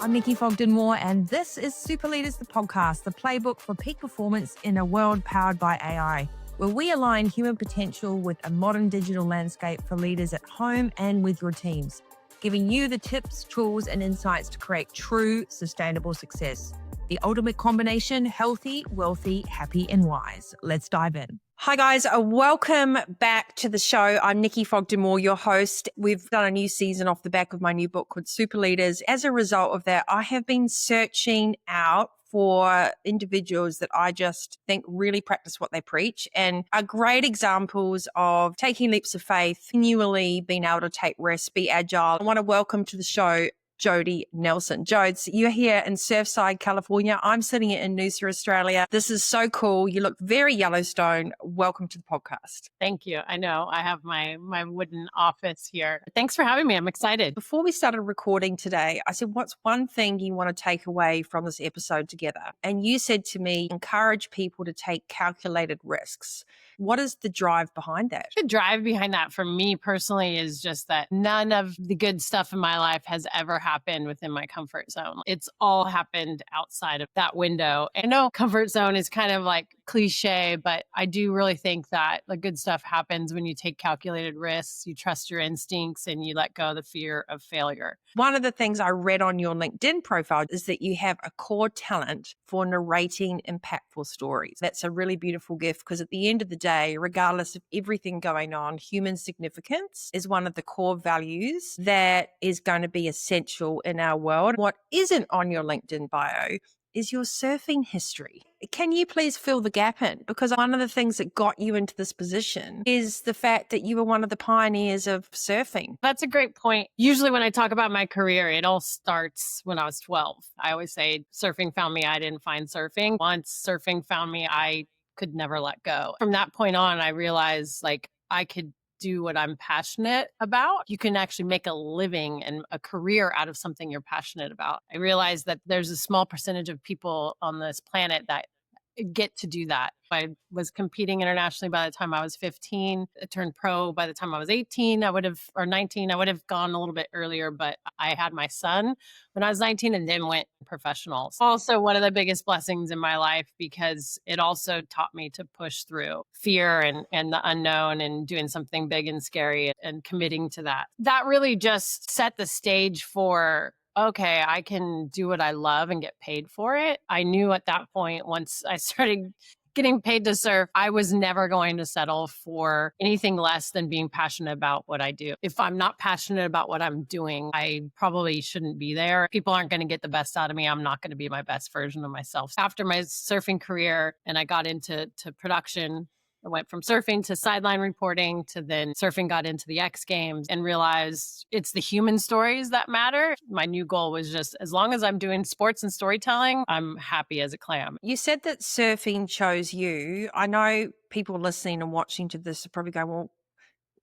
I'm Nikki Fogden-Moore, and this is SuperLeaders, the podcast, the playbook for peak performance in a world powered by AI, where we align human potential with a modern digital landscape for leaders at home and with your teams, giving you the tips, tools, and insights to create true, sustainable success. The ultimate combination: healthy, wealthy, happy, and wise. Let's dive in. Hi guys, welcome back to the show. I'm Nikki Fogden-Moore, your host. We've done a new season off the back of my new book called SuperLeaders. As a result of that, I have been searching out for individuals that I just think really practice what they preach and are great examples of taking leaps of faith, continually being able to take risks, be agile. I want to welcome to the show Jodie Nelson. Jodes, you're here in Surfside, California. I'm sitting in Noosa, Australia. This is so cool. You look very Yellowstone. Welcome to the podcast. Thank you. I know I have my wooden office here. Thanks for having me. I'm excited. Before we started recording today, I said, what's one thing you want to take away from this episode together? And you said to me, encourage people to take calculated risks. What is the drive behind that? The drive behind that for me personally is just that none of the good stuff in my life has ever happened within my comfort zone. It's all happened outside of that window. I know comfort zone is kind of like cliche, but I do really think that the good stuff happens when you take calculated risks, you trust your instincts, and you let go of the fear of failure. One of the things I read on your LinkedIn profile is that you have a core talent for narrating impactful stories. That's a really beautiful gift because at the end of the day, regardless of everything going on, human significance is one of the core values that is going to be essential in our world. What isn't on your LinkedIn bio is your surfing history. Can you please fill the gap in? Because one of the things that got you into this position is the fact that you were one of the pioneers of surfing. That's a great point. Usually when I talk about my career, it all starts when I was 12. I always say surfing found me, I didn't find surfing. Once surfing found me, I could never let go. From that point on, I realized I could do what I'm passionate about. You can actually make a living and a career out of something you're passionate about. I realized that there's a small percentage of people on this planet that get to do that. I was competing internationally by the time I was 15. I turned pro by the time I was 18, or 19. I would have gone a little bit earlier, but I had my son when I was 19 and then went professional. Also one of the biggest blessings in my life because it also taught me to push through fear and the unknown and doing something big and scary and committing to that. That really just set the stage for okay, I can do what I love and get paid for it. I knew at that point, once I started getting paid to surf, I was never going to settle for anything less than being passionate about what I do. If I'm not passionate about what I'm doing, I probably shouldn't be there. People aren't going to get the best out of me. I'm not going to be my best version of myself. After my surfing career and I got into production, I went from surfing to sideline reporting to then surfing got into the X Games and realized it's the human stories that matter. My new goal was just as long as I'm doing sports and storytelling, I'm happy as a clam. You said that surfing chose you. I know people listening and watching to this are probably going, well,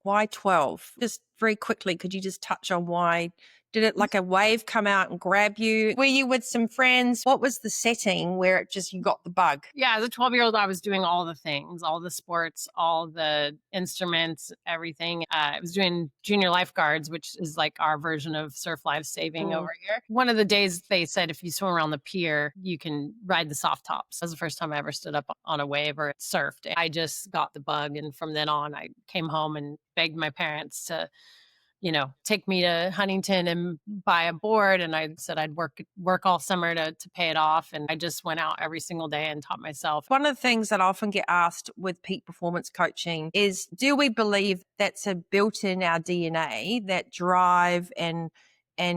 why 12? Just very quickly, could you just touch on why? Did it like a wave come out and grab you? Were you with some friends? What was the setting where it just, you got the bug? Yeah, as a 12-year-old, I was doing all the things, all the sports, all the instruments, everything. I was doing junior lifeguards, which is like our version of surf life saving over here. One of the days they said, if you swim around the pier, you can ride the soft tops. That was the first time I ever stood up on a wave or surfed. I just got the bug. And from then on, I came home and begged my parents to take me to Huntington and buy a board. And I said I'd work all summer to pay it off. And I just went out every single day and taught myself. One of the things that I often get asked with peak performance coaching is, do we believe that's a built in our DNA, that drive and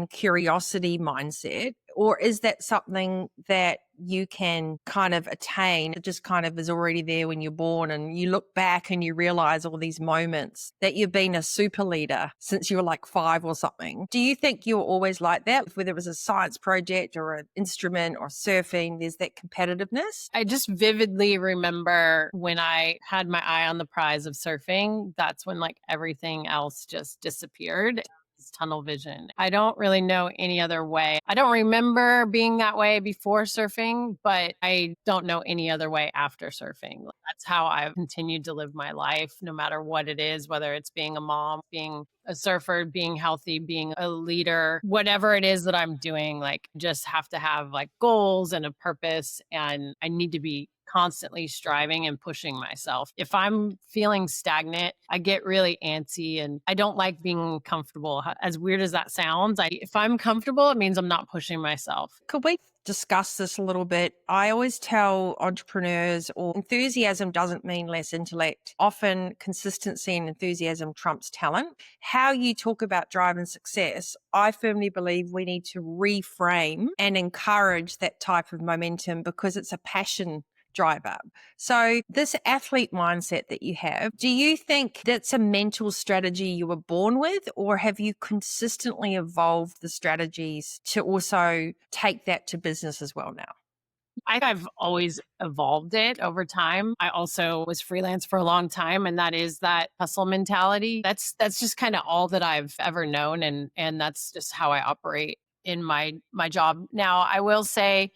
curiosity mindset? Or is that something that you can kind of attain? It just kind of is already there when you're born and you look back and you realize all these moments that you've been a super leader since you were like 5 or something. Do you think you were always like that? Whether it was a science project or an instrument or surfing, there's that competitiveness? I just vividly remember when I had my eye on the prize of surfing, that's when like everything else just disappeared. It's tunnel vision. I don't really know any other way. I don't remember being that way before surfing, but I don't know any other way after surfing. That's how I've continued to live my life, no matter what it is, whether it's being a mom, being a surfer, being healthy, being a leader, whatever it is that I'm doing, like just have to have like goals and a purpose. And I need to be constantly striving and pushing myself. If I'm feeling stagnant, I get really antsy and I don't like being comfortable. As weird as that sounds, if I'm comfortable, it means I'm not pushing myself. Could we discuss this a little bit? I always tell entrepreneurs, or enthusiasm doesn't mean less intellect. Often consistency and enthusiasm trumps talent. How you talk about drive and success, I firmly believe we need to reframe and encourage that type of momentum because it's a passion driver. So this athlete mindset that you have, do you think that's a mental strategy you were born with, or have you consistently evolved the strategies to also take that to business as well now? I've always evolved it over time. I also was freelance for a long time, and that is that hustle mentality. That's just kind of all that I've ever known, and that's just how I operate in my job. Now, I will say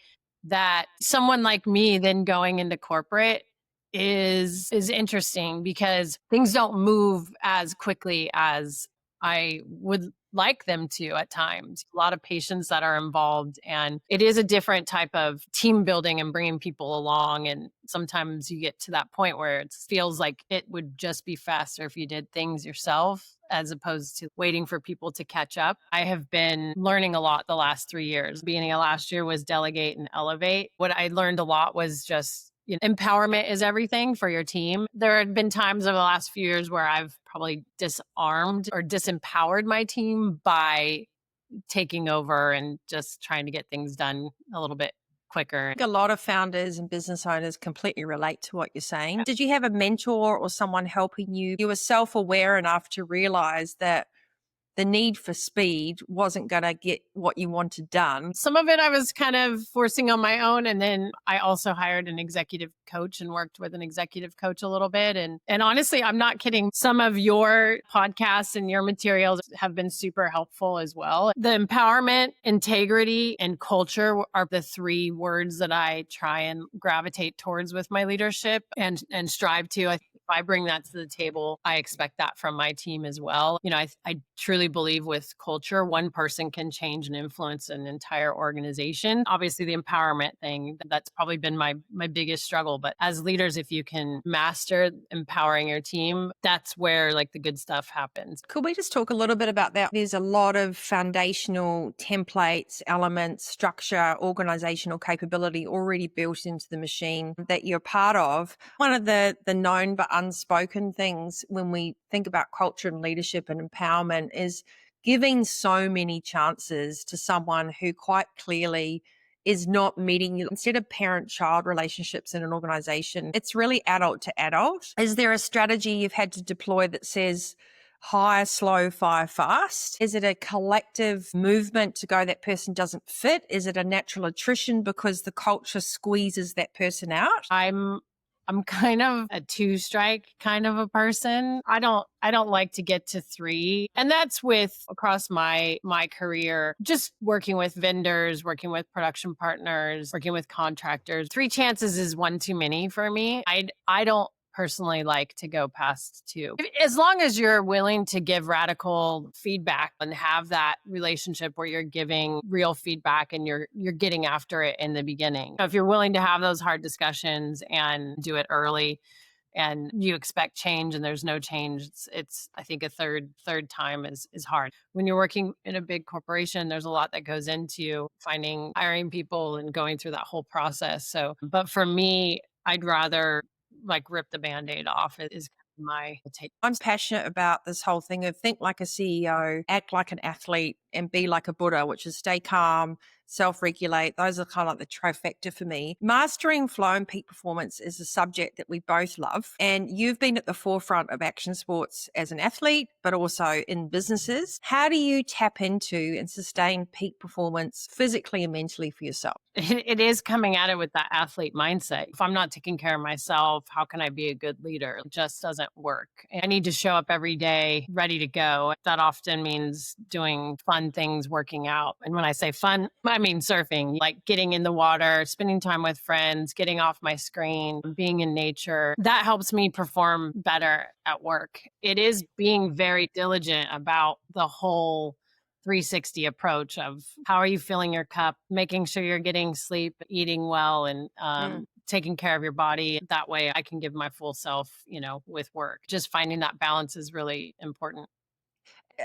that someone like me then going into corporate is interesting because things don't move as quickly as I would like them to at times. A lot of patients that are involved, and it is a different type of team building and bringing people along. And sometimes you get to that point where it feels like it would just be faster if you did things yourself as opposed to waiting for people to catch up. I have been learning a lot the last 3 years. Beginning of last year was delegate and elevate. What I learned a lot was just empowerment is everything for your team. There have been times over the last few years where I've probably disarmed or disempowered my team by taking over and just trying to get things done a little bit quicker. I think a lot of founders and business owners completely relate to what you're saying. Did you have a mentor or someone helping you? You were self-aware enough to realize that the need for speed wasn't going to get what you wanted done. Some of it I was kind of forcing on my own. And then I also hired an executive coach and worked with an executive coach a little bit. And honestly, I'm not kidding. Some of your podcasts and your materials have been super helpful as well. The empowerment, integrity, and culture are the three words that I try and gravitate towards with my leadership and strive to. If I bring that to the table, I expect that from my team as well. I truly believe with culture, one person can change and influence an entire organization. Obviously, the empowerment thing, that's probably been my biggest struggle. But as leaders, if you can master empowering your team, that's where like the good stuff happens. Could we just talk a little bit about that? There's a lot of foundational templates, elements, structure, organizational capability already built into the machine that you're part of. One of the known but unspoken things when we think about culture and leadership and empowerment is giving so many chances to someone who quite clearly is not meeting you. Instead of parent-child relationships in an organization, it's really adult to adult. Is there a strategy you've had to deploy that says hire slow, fire fast? Is it a collective movement to go that person doesn't fit? Is it a natural attrition because the culture squeezes that person out? I'm kind of a two strike kind of a person. I don't like to get to three. And that's with across my career, just working with vendors, working with production partners, working with contractors. 3 chances is one too many for me. I don't personally like to go past 2. As long as you're willing to give radical feedback and have that relationship where you're giving real feedback and you're getting after it in the beginning. If you're willing to have those hard discussions and do it early and you expect change and there's no change, it's I think a third time is hard. When you're working in a big corporation, there's a lot that goes into hiring people and going through that whole process. So, but for me, I'd rather like rip the Band-Aid off is my take. I'm passionate about this whole thing of think like a CEO, act like an athlete, and be like a Buddha, which is stay calm, self-regulate. Those are kind of like the trifecta for me. Mastering flow and peak performance is a subject that we both love. And you've been at the forefront of action sports as an athlete, but also in businesses. How do you tap into and sustain peak performance physically and mentally for yourself? It is coming at it with that athlete mindset. If I'm not taking care of myself, how can I be a good leader? It just doesn't work. I need to show up every day ready to go. That often means doing fun things, working out. And when I say fun, I mean surfing, like getting in the water, spending time with friends, getting off my screen, being in nature. That helps me perform better at work. It is being very diligent about the whole 360 approach of how are you filling your cup, making sure you're getting sleep, eating well, and taking care of your body. That way I can give my full self, with work. Just finding that balance is really important.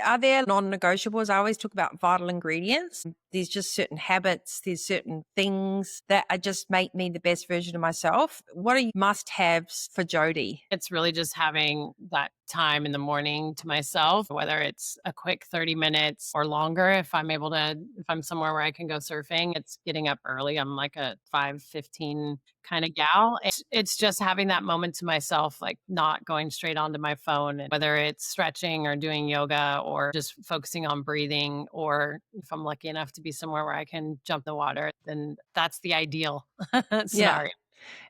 Are there non-negotiables? I always talk about vital ingredients. There's just certain habits, there's certain things that are just make me the best version of myself. What are must-haves for Jodie? It's really just having that time in the morning to myself, whether it's a quick 30 minutes or longer. If I'm somewhere where I can go surfing, it's getting up early. I'm like a 5:15 kind of gal. It's just having that moment to myself, like not going straight onto my phone, and whether it's stretching or doing yoga or just focusing on breathing, or if I'm lucky enough to be somewhere where I can jump in the water, then that's the ideal scenario.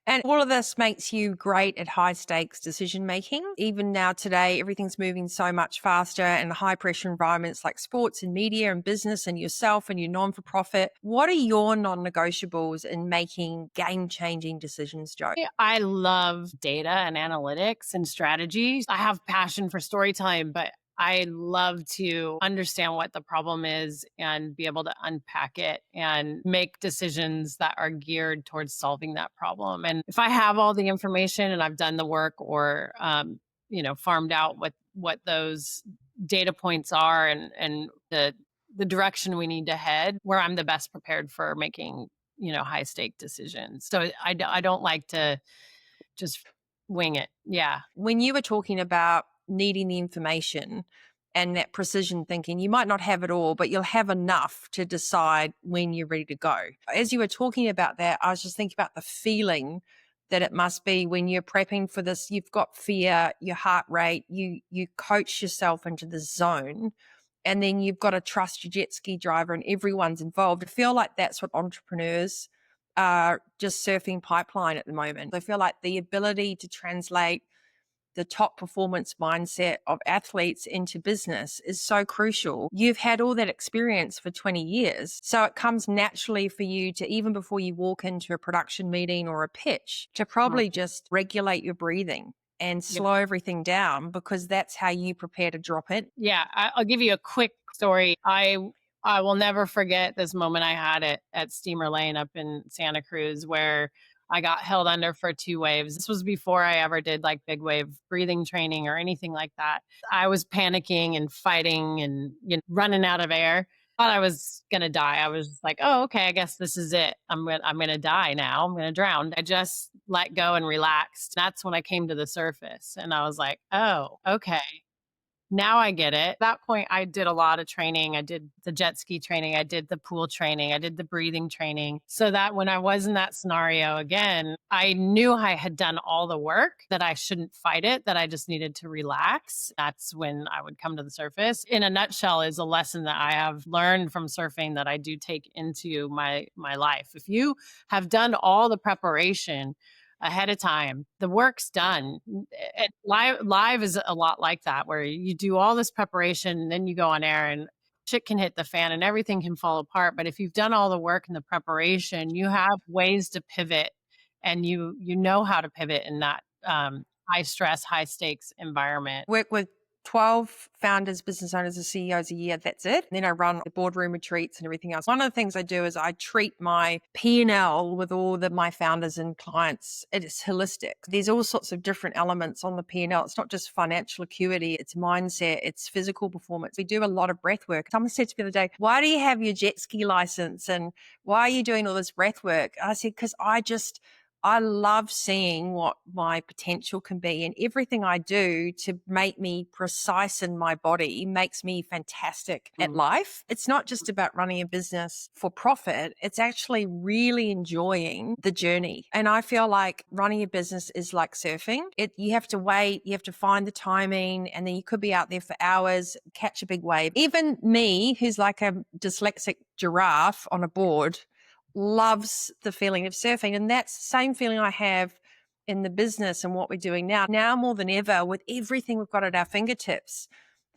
And all of this makes you great at high stakes decision making. Even now today, everything's moving so much faster and high pressure environments like sports and media and business and yourself and your non-for-profit. What are your non-negotiables in making game-changing decisions, Jo? I love data and analytics and strategies. I have passion for storytelling, but I love to understand what the problem is and be able to unpack it and make decisions that are geared towards solving that problem. And if I have all the information and I've done the work, or, farmed out what those data points are, and the direction we need to head, where I'm the best prepared for making, high stake decisions. So I don't like to just wing it. Yeah. When you were talking about needing the information and that precision thinking, you might not have it all, but you'll have enough to decide when you're ready to go. As you were talking about that, I was just thinking about the feeling that it must be when you're prepping for this. You've got fear, your heart rate, you coach yourself into the zone, and then you've got to trust your jet ski driver and everyone's involved. I feel like that's what entrepreneurs are just surfing pipeline at the moment. I feel like the ability to translate the top performance mindset of athletes into business is so crucial. You've had all that experience for 20 years. So it comes naturally for you to, even before you walk into a production meeting or a pitch, to probably just regulate your breathing and slow everything down, because that's how you prepare to drop it. Yeah. I'll give you a quick story. I will never forget this moment I had at Steamer Lane up in Santa Cruz, where I got held under for 2 waves. This was before I ever did like big wave breathing training or anything like that. I was panicking and fighting and running out of air. Thought I was going to die. I was like, oh, okay, I guess this is it. I'm going to die now. I'm going to drown. I just let go and relaxed. That's when I came to the surface, and I was like, oh, okay. Now I get it. At that point, I did a lot of training. I did the jet ski training. I did the pool training. I did the breathing training, so that when I was in that scenario again, I knew I had done all the work, that I shouldn't fight it, that I just needed to relax. That's when I would come to the surface. In a nutshell, is a lesson that I have learned from surfing that I do take into my life. If you have done all the preparation ahead of time, the work's done. Live is a lot like that, where you do all this preparation and then you go on air and shit can hit the fan and everything can fall apart. But if you've done all the work and the preparation, you have ways to pivot, and you know how to pivot in that high stress, high stakes environment. Work with 12 founders, business owners, and CEOs a year. That's it. And then I run the boardroom retreats and everything else. One of the things I do is I treat my P&L with all my founders and clients. It is holistic. There's all sorts of different elements on the P&L. It's not just financial acuity, it's mindset, it's physical performance. We do a lot of breath work. Someone said to me the other day, why do you have your jet ski license and why are you doing all this breath work? I said, because I love seeing what my potential can be, and everything I do to make me precise in my body makes me fantastic at life. It's not just about running a business for profit. It's actually really enjoying the journey. And I feel like running a business is like surfing. You have to wait, you have to find the timing, and then you could be out there for hours, catch a big wave. Even me, who's like a dyslexic giraffe on a board, loves the feeling of surfing. And that's the same feeling I have in the business and what we're doing now more than ever, with everything we've got at our fingertips.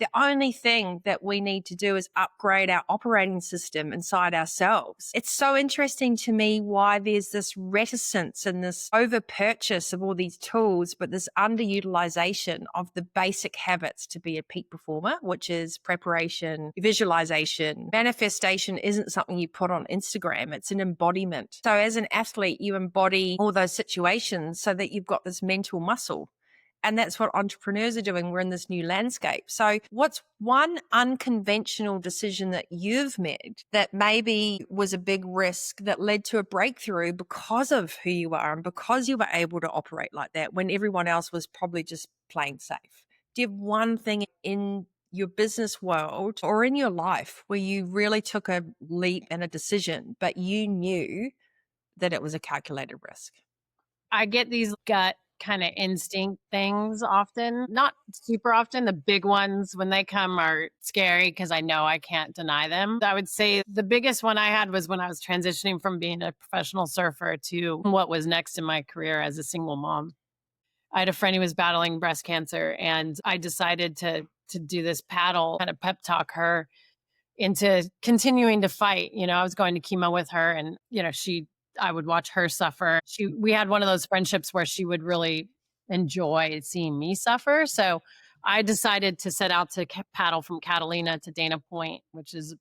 The only thing that we need to do is upgrade our operating system inside ourselves. It's so interesting to me why there's this reticence and this over purchase of all these tools, but this underutilization of the basic habits to be a peak performer, which is preparation, visualization. Manifestation isn't something you put on Instagram. It's an embodiment. So as an athlete, you embody all those situations so that you've got this mental muscle. And that's what entrepreneurs are doing. We're in this new landscape. So what's one unconventional decision that you've made that maybe was a big risk that led to a breakthrough because of who you are and because you were able to operate like that when everyone else was probably just playing safe? Do you have one thing in your business world or in your life where you really took a leap and a decision, but you knew that it was a calculated risk? I get these gut kind of instinct things often, not super often. The big ones, when they come, are scary because I know I can't deny them. I would say the biggest one I had was when I was transitioning from being a professional surfer to what was next in my career as a single mom. I had a friend who was battling breast cancer, and I decided to do this paddle, kind of pep talk her into continuing to fight. I was going to chemo with her, and I would watch her suffer. We had one of those friendships where she would really enjoy seeing me suffer. So I decided to set out to paddle from Catalina to Dana Point, which is a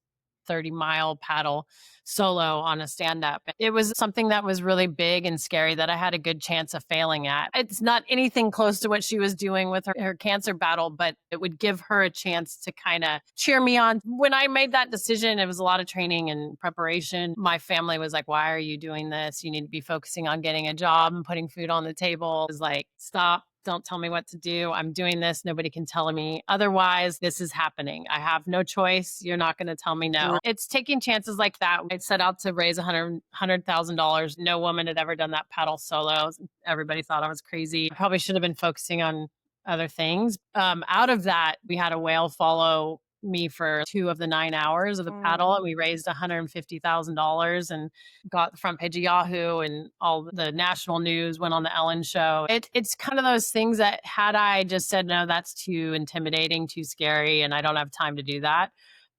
30-mile paddle solo on a stand-up. It was something that was really big and scary that I had a good chance of failing at. It's not anything close to what she was doing with her cancer battle, but it would give her a chance to kind of cheer me on. When I made that decision, it was a lot of training and preparation. My family was like, "Why are you doing this? You need to be focusing on getting a job and putting food on the table." It was like, "Stop. Don't tell me what to do. I'm doing this. Nobody can tell me otherwise. This is happening. I have no choice. You're not going to tell me no." It's taking chances like that. I set out to raise $100,000. No woman had ever done that paddle solo. Everybody thought I was crazy. I probably should have been focusing on other things. Out of that, we had a whale follow me for 2 of the 9 hours of the paddle, and we raised $150,000 and got the front page of Yahoo, and all the national news went on the Ellen show. It's kind of those things that, had I just said, no, that's too intimidating, too scary, and I don't have time to do that,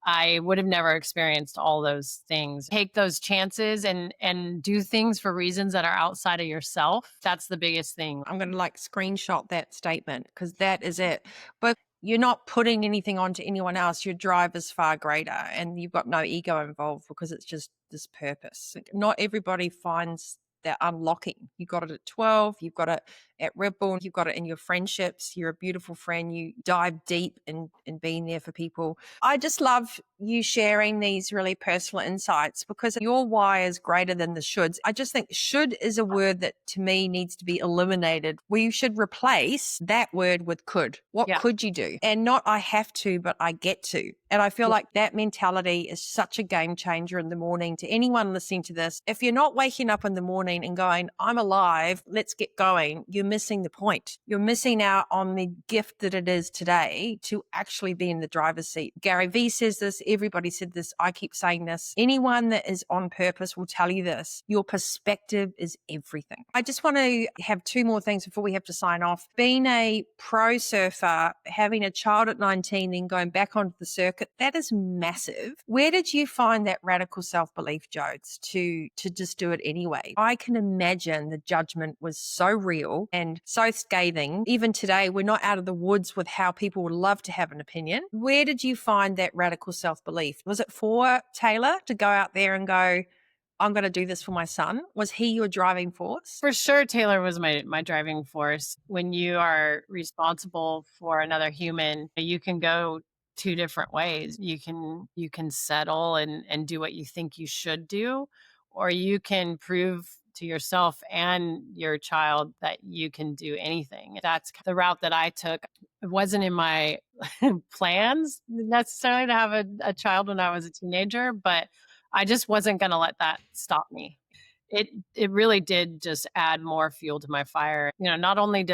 I would have never experienced all those things. Take those chances and do things for reasons that are outside of yourself. That's the biggest thing. I'm going to screenshot that statement because that is it. But you're not putting anything onto anyone else. Your drive is far greater and you've got no ego involved because it's just this purpose. Not everybody finds that unlocking. You got it at 12, you've got it at Red Bull, you've got it in your friendships. You're a beautiful friend. You dive deep in being there for people. I just love you sharing these really personal insights because your why is greater than the shoulds. I just think should is a word that to me needs to be eliminated. We should replace that word with could. What could you do? And not I have to, but I get to. And I feel like that mentality is such a game changer in the morning to anyone listening to this. If you're not waking up in the morning and going, I'm alive, let's get going, you're missing the point. You're missing out on the gift that it is today to actually be in the driver's seat. Gary Vee says this. Everybody said this. I keep saying this. Anyone that is on purpose will tell you this. Your perspective is everything. I just want to have 2 more things before we have to sign off. Being a pro surfer, having a child at 19, then going back onto the circuit, that is massive. Where did you find that radical self-belief, Jodes, to just do it anyway? I can imagine the judgment was so real and so scathing. Even today, we're not out of the woods with how people would love to have an opinion. Where did you find that radical self-belief? Was it for Taylor to go out there and go, I'm going to do this for my son? Was he your driving force? For sure, Taylor was my driving force. When you are responsible for another human, you can go 2 different ways. You can settle and do what you think you should do, or you can prove to yourself and your child that you can do anything. That's the route that I took. It wasn't in my plans necessarily to have a child when I was a teenager, but I just wasn't going to let that stop me. It really did just add more fuel to my fire. Not only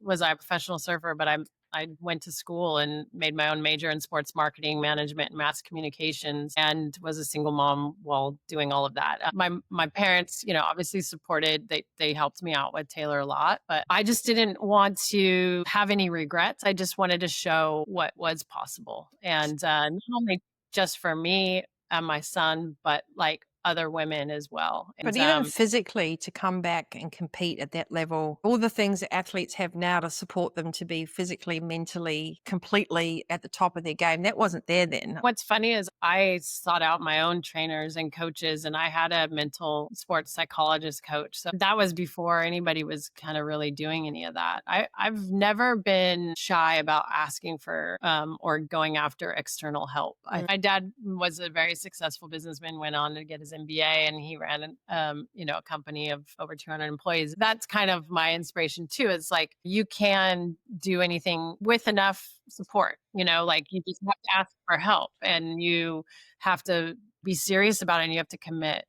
was I a professional surfer, but I went to school and made my own major in sports marketing, management, and mass communications, and was a single mom while doing all of that. My parents, obviously supported. They helped me out with Taylor a lot, but I just didn't want to have any regrets. I just wanted to show what was possible, and not only just for me and my son, but like other women as well. But even physically, to come back and compete at that level, all the things that athletes have now to support them to be physically, mentally, completely at the top of their game, that wasn't there then. What's funny is I sought out my own trainers and coaches, and I had a mental sports psychologist coach. So that was before anybody was kind of really doing any of that. I've never been shy about asking for or going after external help. My dad was a very successful businessman, went on to get his MBA, and he ran a company of over 200 employees. That's kind of my inspiration too. It's like you can do anything with enough support, like you just have to ask for help, and you have to be serious about it, and you have to commit.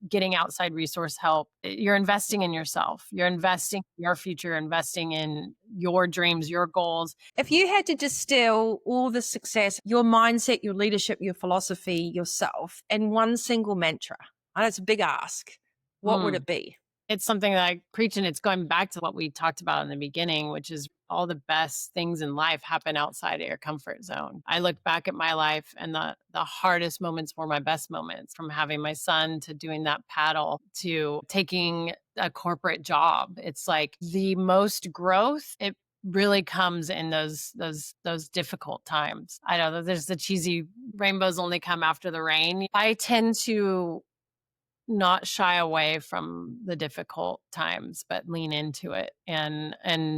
Getting outside resource help, you're investing in yourself, you're investing in your future, you're investing in your dreams, your goals. If you had to distill all the success, your mindset, your leadership, your philosophy, yourself, in one single mantra, I know it's a big ask, what would it be? It's something that I preach, and it's going back to what we talked about in the beginning, which is all the best things in life happen outside of your comfort zone. I look back at my life, and the hardest moments were my best moments, from having my son to doing that paddle to taking a corporate job. It's like the most growth, it really comes in those difficult times. I know that there's the cheesy rainbows only come after the rain. I tend to not shy away from the difficult times, but lean into it and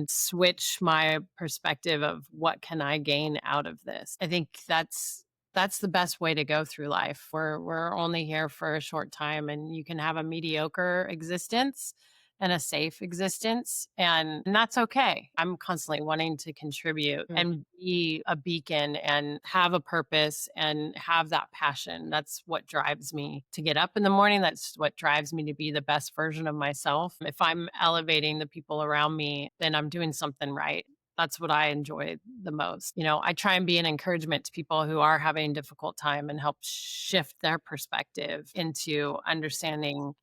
switch my perspective of what can I gain out of this. I think that's the best way to go through life. We're only here for a short time, and you can have a mediocre existence and a safe existence, and that's okay. I'm constantly wanting to contribute and be a beacon and have a purpose and have that passion. That's what drives me to get up in the morning. That's what drives me to be the best version of myself. If I'm elevating the people around me, then I'm doing something right. That's what I enjoy the most. I try and be an encouragement to people who are having a difficult time and help shift their perspective into understanding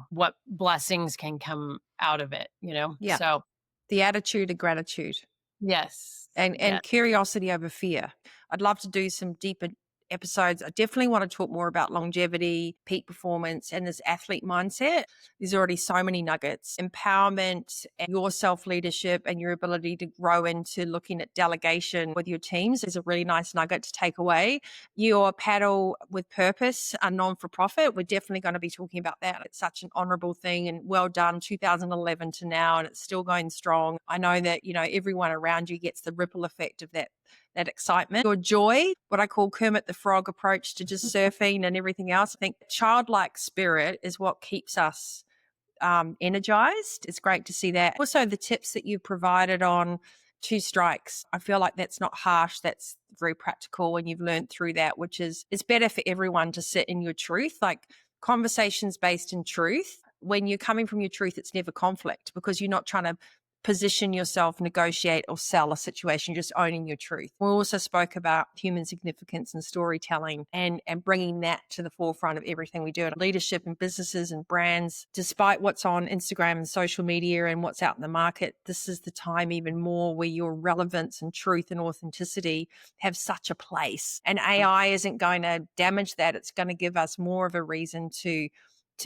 what blessings can come out of it, Yeah. So the attitude of gratitude. Yes. And curiosity over fear. I'd love to do some deeper episodes. I definitely want to talk more about longevity, peak performance, and this athlete mindset. There's already so many nuggets. Empowerment and your self-leadership and your ability to grow into looking at delegation with your teams is a really nice nugget to take away. Your paddle with purpose, a non-for-profit, we're definitely going to be talking about that. It's such an honorable thing, and well done, 2011 to now, and it's still going strong. I know that, everyone around you gets the ripple effect of that excitement. Your joy, what I call Kermit the Frog approach to just surfing and everything else. I think childlike spirit is what keeps us energized. It's great to see that. Also, the tips that you provided on 2 strikes. I feel like that's not harsh. That's very practical, and you've learned through that, which is it's better for everyone to sit in your truth. Like conversations based in truth. When you're coming from your truth, it's never conflict because you're not trying to position yourself, negotiate, or sell a situation, just owning your truth. We also spoke about human significance and storytelling and bringing that to the forefront of everything we do in leadership and businesses and brands. Despite what's on Instagram and social media and what's out in the market, this is the time even more where your relevance and truth and authenticity have such a place. And AI isn't going to damage that. It's going to give us more of a reason to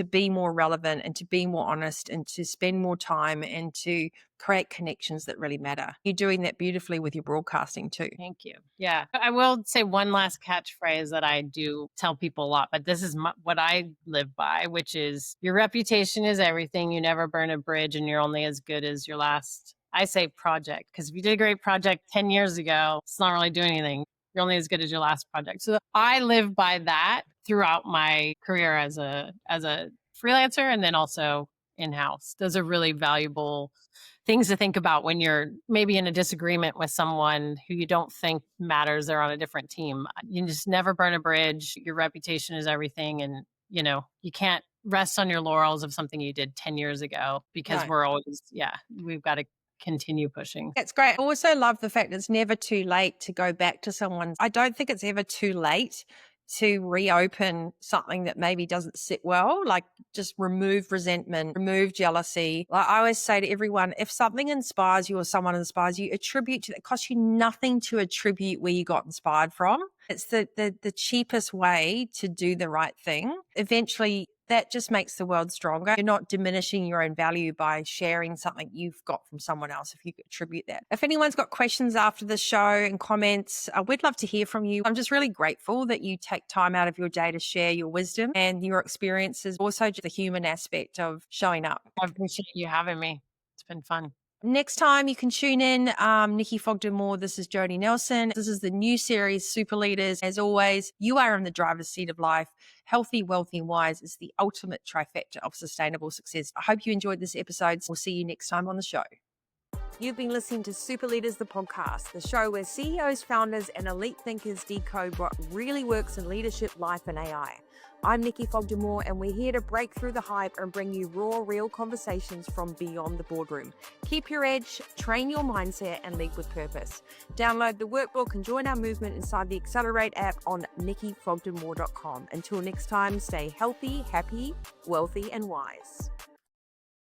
be more relevant and to be more honest and to spend more time and to create connections that really matter. You're doing that beautifully with your broadcasting too. Thank you. Yeah. I will say one last catchphrase that I do tell people a lot, but this is what I live by, which is your reputation is everything. You never burn a bridge, and you're only as good as your last, I say, project. Because if you did a great project 10 years ago, it's not really doing anything. You're only as good as your last project. So I live by that throughout my career as a freelancer and then also in-house. Those are really valuable things to think about when you're maybe in a disagreement with someone who you don't think matters. They're on a different team. You just never burn a bridge. Your reputation is everything. And, you can't rest on your laurels of something you did 10 years ago because No. we're always, we've got to continue pushing. That's great. I also love the fact it's never too late to go back to someone. I don't think it's ever too late to reopen something that maybe doesn't sit well, like just remove resentment, remove jealousy. Like I always say to everyone, if something inspires you or someone inspires you, attribute to that. It costs you nothing to attribute where you got inspired from. It's the cheapest way to do the right thing. Eventually, that just makes the world stronger. You're not diminishing your own value by sharing something you've got from someone else if you attribute that. If anyone's got questions after the show and comments, we'd love to hear from you. I'm just really grateful that you take time out of your day to share your wisdom and your experiences, also just the human aspect of showing up. I appreciate you having me. It's been fun. Next time you can tune in, Nikki Fogden-Moore. This is Jodie Nelson. This is the new series, Super Leaders. As always, you are in the driver's seat of life. Healthy, wealthy, and wise is the ultimate trifecta of sustainable success. I hope you enjoyed this episode. We'll see you next time on the show. You've been listening to Super Leaders, the podcast, the show where CEOs, founders, and elite thinkers decode what really works in leadership, life, and AI. I'm Nikki Fogden-Moore, and we're here to break through the hype and bring you raw, real conversations from beyond the boardroom. Keep your edge, train your mindset, and lead with purpose. Download the workbook and join our movement inside the Accelerate app on nikkifogdenmoore.com. Until next time, stay healthy, happy, wealthy, and wise.